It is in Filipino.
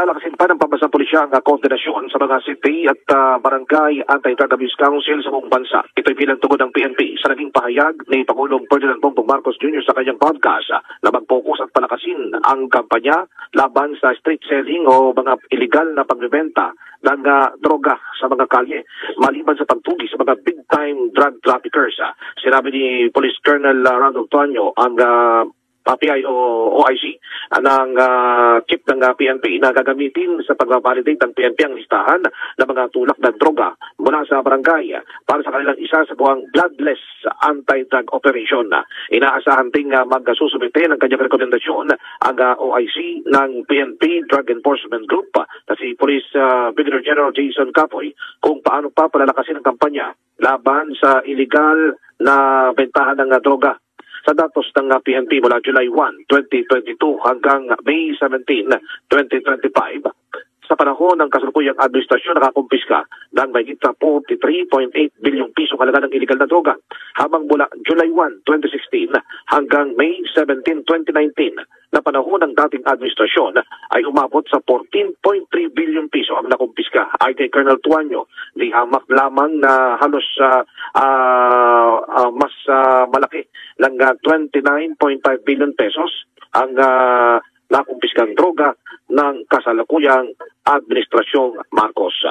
Palalakasin pa ng pambansang pulisya ang koordinasyon sa mga city at barangay anti-drug abuse council sa buong bansa. Ito'y bilang tugon ng PNP sa naging pahayag ni Pangulong Ferdinand Bongbong Marcos Jr. sa kanyang podcast na mag-focus at palakasin ang kampanya laban sa street selling o mga illegal na pagbebenta ng droga sa mga kalye maliban sa pagtugi sa mga big-time drug traffickers. Sinabi ni Police Colonel Randolph Tuanyo ang PPI o OIC ng chief ng PNP na gagamitin sa pag-validate ng PNP ang listahan ng mga tulak ng droga mula sa barangay para sa kanilang isa sa buwang bloodless anti-drug operation. Inaasahan ding magsusumite ng kanyang rekomendasyon ang OIC ng PNP Drug Enforcement Group na si Police Brigadier General Jason Capoy kung paano pa palalakasin ang kampanya laban sa illegal na bentahan ng droga. Sa datos ng PNP mula July 1, 2022 hanggang May 17, 2025, sa panahon ng kasalukuyang administrasyon nakakumpiska ng mahigit 43.8 bilyong piso halaga ng illegal na droga. Habang mula July 1, 2016 hanggang May 17, 2019 na panahon ng dating administrasyon ay umabot sa 14.3 bilyong piso ang nakumpiska. Ay kay Colonel Tuanyo, di hamak lamang na halos mas malaki ng 29.5 billion pesos ang nakumpiskang droga ng kasalukuyang administrasyong Marcos.